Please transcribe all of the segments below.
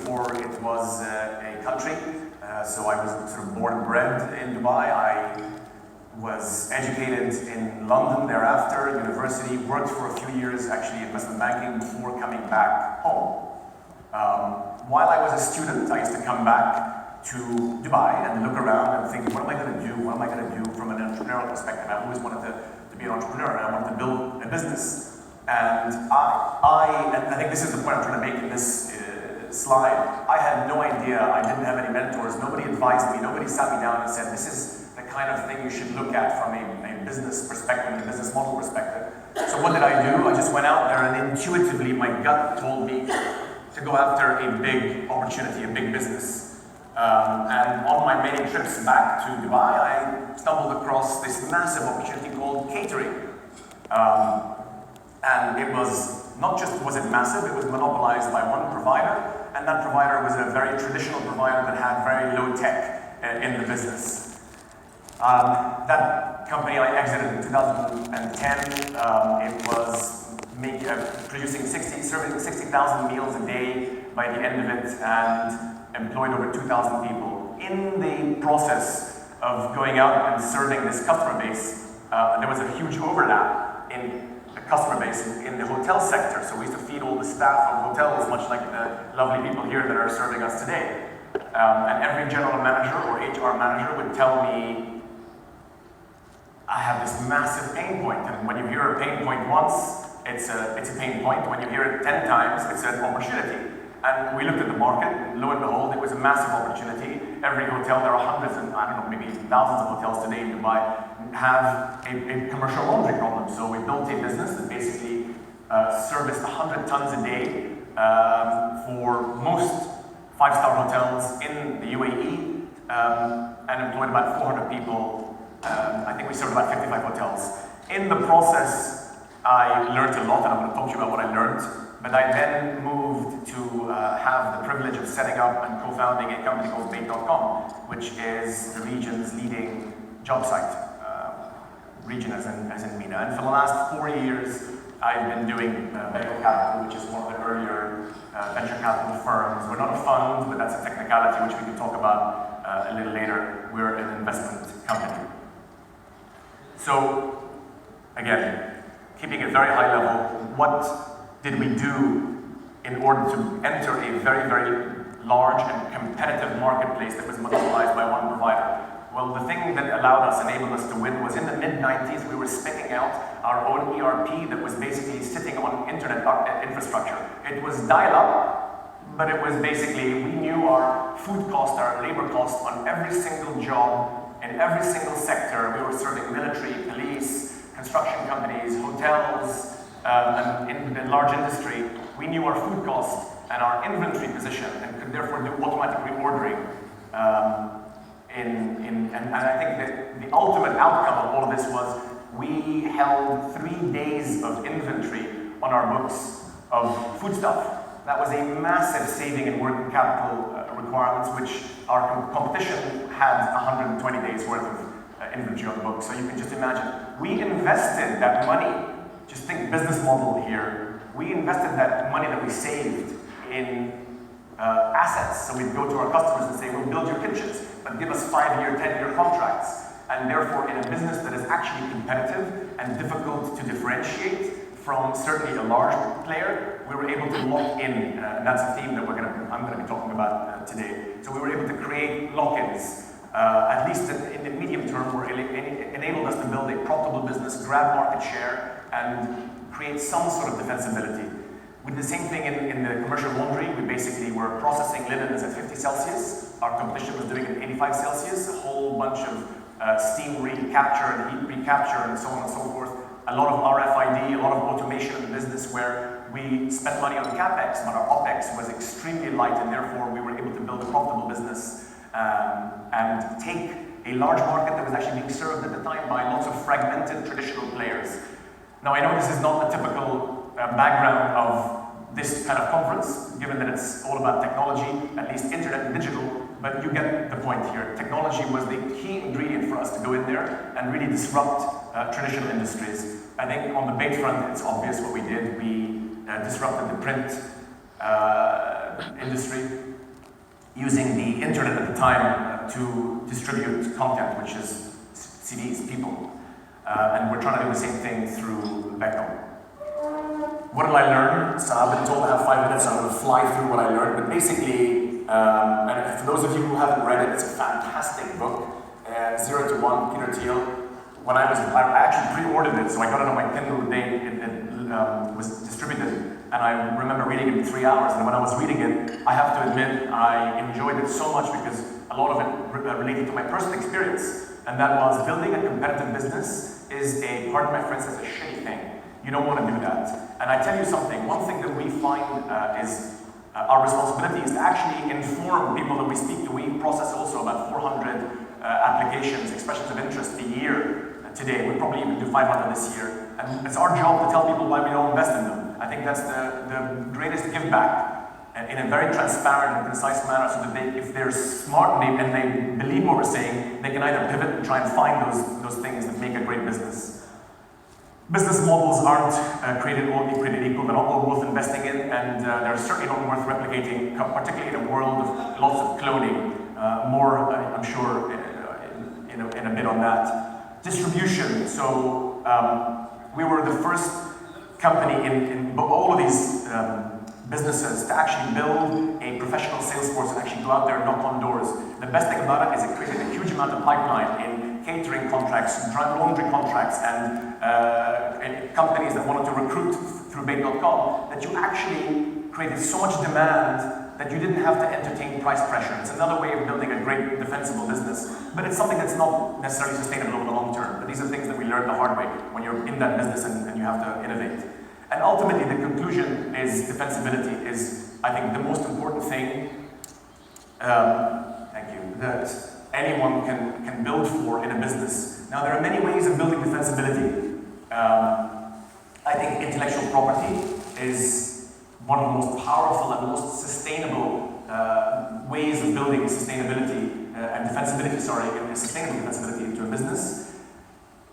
before it was a country. So I was sort of born and bred in Dubai. I was educated in London thereafter, university, worked for a few years actually in investment banking before coming back home. While I was a student, I used to come back to Dubai and look around and think, what am I going to do? What am I going to do from an entrepreneurial perspective? I always wanted to be an entrepreneur, and I wanted to build a business. And I think this is the point I'm trying to make in this slide. I had no idea. I didn't have any mentors. Nobody advised me. Nobody sat me down and said, this is the kind of thing you should look at from a business perspective, a business model perspective. So what did I do? I just went out there and intuitively my gut told me to go after a big opportunity, a big business. And on my many trips back to Dubai, I stumbled across this massive opportunity called catering. And it was not just was it massive, it was monopolized by one provider, and that provider was a very traditional provider that had very low tech in the business. That company I exited in 2010. It was producing serving 60,000 meals a day by the end of it, and employed over 2,000 people. In the process of going out and serving this customer base, there was a huge overlap in the customer base in the hotel sector. So we used to feed all the staff of hotels, much like the lovely people here that are serving us today. And every general manager or HR manager would tell me, I have this massive pain point. And when you hear a pain point once, it's a pain point. When you hear it 10 times, it's an opportunity. And we looked at the market, and lo and behold, it was a massive opportunity. Every hotel, there are hundreds and I don't know, maybe thousands of hotels today in Dubai, have a commercial laundry problem. So we built a business that basically serviced 100 tons a day for most 5-star hotels in the UAE and employed about 400 people. I think we served about 55 hotels. In the process, I learned a lot, and I'm going to talk to you about what I learned. But I then moved to have the privilege of setting up and co-founding a company called BECO, which is the region's leading job site. Region as in MENA. And for the last 4 years, I've been doing BECO Capital, which is one of the earlier venture capital firms. We're not a fund, but that's a technicality which we can talk about a little later. We're an investment company. So, again, keeping it very high level, what did we do in order to enter a very, very large and competitive marketplace that was monopolized by one provider? Well, the thing that allowed us, enabled us to win was in the mid-90s, we were spinning out our own ERP that was basically sitting on internet infrastructure. It was dial-up, but it was basically, we knew our food cost, our labor cost on every single job, in every single sector. We were serving military, police, construction companies, hotels, and in the large industry. We knew our food cost and our inventory position and could therefore do automatic reordering. And I think that the ultimate outcome of all of this was we held 3 days of inventory on our books of foodstuff. That was a massive saving in working capital requirements, which our competition had 120 days worth of inventory on the books. So you can just imagine. We invested that money, just think business model here, we invested that money that we saved in assets. So we'd go to our customers and say, we'll build your kitchens, but give us 5-year, 10-year contracts. And therefore, in a business that is actually competitive and difficult to differentiate from certainly a large player, we were able to lock in, and that's a theme that I'm going to be talking about today. So we were able to create lock-ins, at least in the medium term, enabled us to build a profitable business, grab market share, and create some sort of defensibility. We did the same thing in the commercial laundry. We basically were processing linens at 50 Celsius. Our competition was doing it at 85 Celsius, a whole bunch of steam recapture and heat recapture and so on and so forth. A lot of RFID, a lot of automation in the business where we spent money on CapEx, but our OpEx was extremely light, and therefore we were able to build a profitable business and take a large market that was actually being served at the time by lots of fragmented traditional players. Now I know this is not the typical background of this kind of conference, given that it's all about technology, at least internet and digital, but you get the point here. Technology was the key ingredient for us to go in there and really disrupt traditional industries. I think on the bait front, it's obvious what we did. We disrupted the print industry. using the internet at the time to distribute content, which is CDs, people. And we're trying to do the same thing through BECO. What did I learn? So I've been told I have 5 minutes, so I'm going to fly through what I learned. But basically, and for those of you who haven't read it, it's a fantastic book, 0 to 1, Peter Thiel. When I actually pre-ordered it, so I got it on my Kindle the day it was distributed. And I remember reading it in 3 hours. And when I was reading it, I have to admit, I enjoyed it so much because a lot of it related to my personal experience. And that was building a competitive business is pardon my friend says, a shitty thing. You don't want to do that. And I tell you something, one thing that we find is our responsibility is to actually inform people that we speak to. We process also about 400 applications, expressions of interest a year today. We probably even do 500 this year. And it's our job to tell people why we don't invest in them. I think that's the greatest give back in a very transparent and concise manner, so that if they're smart and they believe what we're saying, they can either pivot and try and find those things that make a great business. Business models aren't created equal. They're not all worth investing in, and they're certainly not worth replicating, particularly in a world of lots of cloning. More, I'm sure, in a bit on that. Distribution. So we were the first company in all of these businesses to actually build a professional sales force and actually go out there and knock on doors. The best thing about it is it created a huge amount of pipeline in catering contracts, laundry contracts, and companies that wanted to recruit through BECO.com, that you actually created so much demand that you didn't have to entertain price pressure. It's another way of building a great defensible business, but it's something that's not necessarily sustainable over the long term. But these are things that we learn the hard way when you're in that business and you have to innovate. And ultimately, the conclusion is defensibility is, I think, the most important thing, thank you, that anyone can build for in a business. Now, there are many ways of building defensibility. I think intellectual property is one of the most powerful and most sustainable ways of building sustainability and defensibility, sustainable defensibility into a business.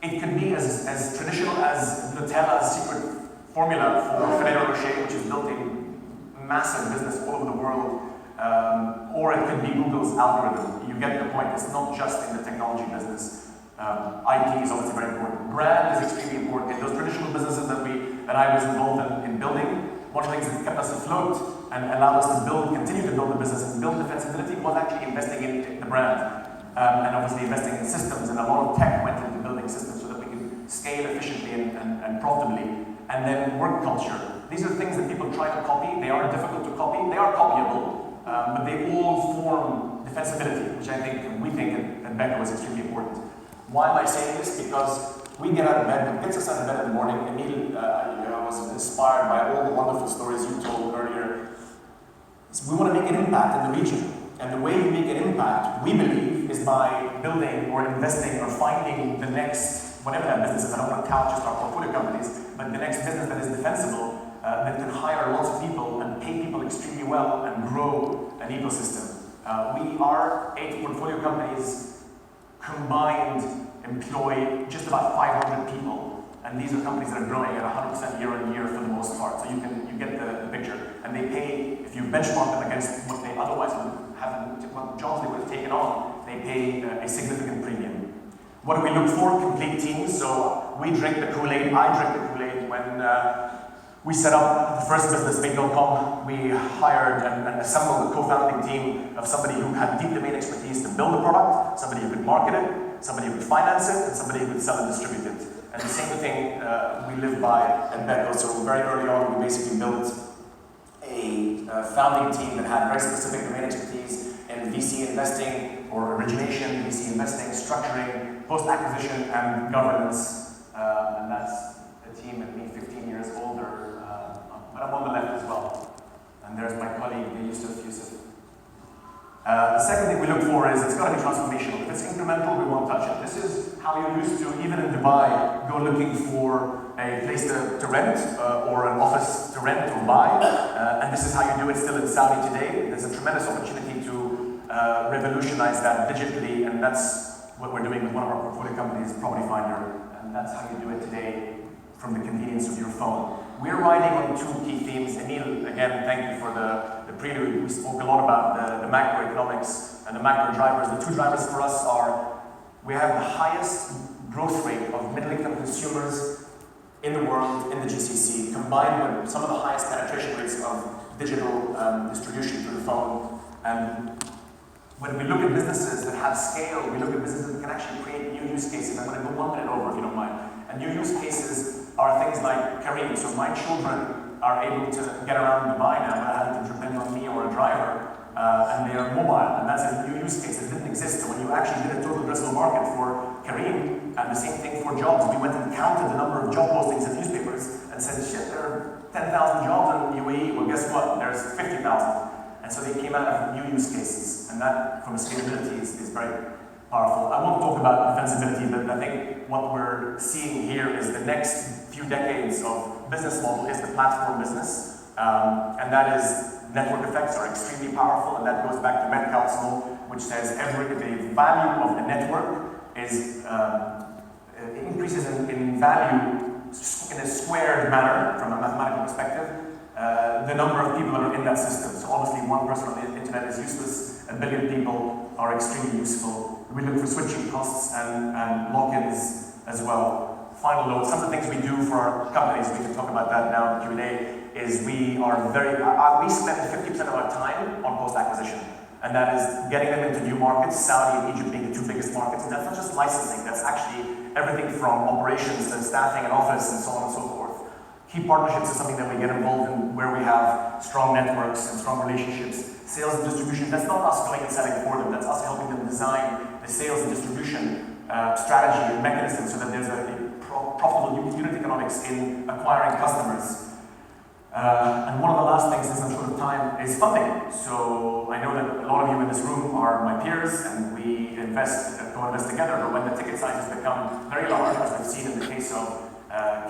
It can be as traditional as Nutella's secret formula for Ferrero Rocher, which is building massive business all over the world, or it could be Google's algorithm. You get the point. It's not just in the technology business. IP is obviously very important. Brand is extremely important. In those traditional businesses that I was involved in building, one of the things that kept us afloat and allowed us to continue to build the business and build defensibility was actually investing in the brand. And obviously investing in systems, and a lot of tech went into building systems so that we could scale efficiently and profitably. And then work culture. These are things that people try to copy. They are difficult to copy. They are copyable, but they all form defensibility, which we think at BECO is extremely important. Why am I saying this? Because we get out of bed, what gets us out of bed in the morning, immediately, I was inspired by all the wonderful stories you told earlier. So we want to make an impact in the region. And the way you make an impact, we believe, is by building or investing or finding the next, whatever that business is. I don't want to tout just our portfolio companies, but the next business that is defensible, that can hire lots of people and pay people extremely well and grow an ecosystem. Our 8 portfolio companies combined employ just about 500 people, and these are companies that are growing at 100% year on year for the most part. So you get the picture, and they pay, if you benchmark them against what they otherwise would have, what jobs they would have taken on, they pay a significant premium. What do we look for? Complete teams. So we drink the Kool-Aid. I drink the Kool-Aid. When we set up the first business, BECO.com, we hired and assembled a co-founding team of somebody who had deep domain expertise to build the product, somebody who could market it, somebody who could finance it, and somebody who could sell and distribute it. And the same thing we live by at BECO. So very early on, we basically built a founding team that had very specific domain expertise in VC investing or origination, VC investing, structuring, post-acquisition, and governance. And that's a team at me 15 years older, but I'm on the left as well. And there's my colleague, Yusuf. The second thing we look for is it's got to be transformational. If it's incremental, we won't touch it. This is how you're used to, even in Dubai, go looking for a place to rent or an office to rent or buy. And this is how you do it still in Saudi today. There's a tremendous opportunity to revolutionize that digitally, and that's what we're doing with one of our portfolio companies, Property Finder. And that's how you do it today from the convenience of your phone. We're riding on 2 key themes. Emil, again, thank you for the the prelude, we spoke a lot about the macroeconomics and the macro drivers. The two drivers for us are, we have the highest growth rate of middle-income consumers in the world, in the GCC, combined with some of the highest penetration rates of digital distribution through the phone. And when we look at businesses that have scale, we look at businesses that can actually create new use cases. I'm going to go 1 minute over, if you don't mind. And new use cases are things like Kareem. So my children are able to get around Dubai now without having to depend on me or a driver. And they are mobile, and that's a new use case that didn't exist. So when you actually did a total addressable market for Kareem, and the same thing for jobs, we went and counted the number of job postings in newspapers and said, shit, there are 10,000 jobs in UAE. Well, guess what? There's 50,000. And so they came out of new use cases, and that, from a scalability, is very powerful. I won't talk about defensibility, but I think what we're seeing here is the next few decades of business model is the platform business, and that is network effects are extremely powerful, and that goes back to Metcalfe's law, which says the value of a network is increases in value in a squared manner from a mathematical perspective. The number of people that are in that system. So obviously, one person on the internet is useless. 1 billion people are extremely useful. We look for switching costs and lock-ins as well. Final note: some of the things we do for our companies, we can talk about that now in Q&A. Is we spend 50% of our time on post-acquisition, and that is getting them into new markets, Saudi and Egypt being the 2 biggest markets, and that's not just licensing, that's actually everything from operations to staffing and office and so on and so forth. Key partnerships is something that we get involved in where we have strong networks and strong relationships. Sales and distribution, that's not us going and selling for them, that's us helping them design the sales and distribution strategy and mechanism so that there's a profitable unit economics in acquiring customers. And one of the last things, since I'm short of time, is funding. So I know that a lot of you in this room are my peers, and we co-invest together, but when the ticket sizes become very large, as we've seen in the case of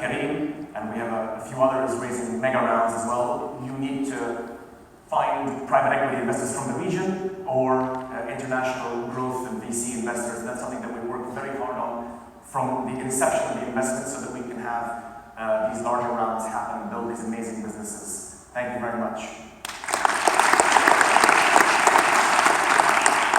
Kareem, and we have a few others raising mega rounds as well, you need to find private equity investors from the region or international growth and VC investors. And that's something that we work very hard on from the inception of the investment so that we can have these larger rounds happen and build these amazing businesses. Thank you very much.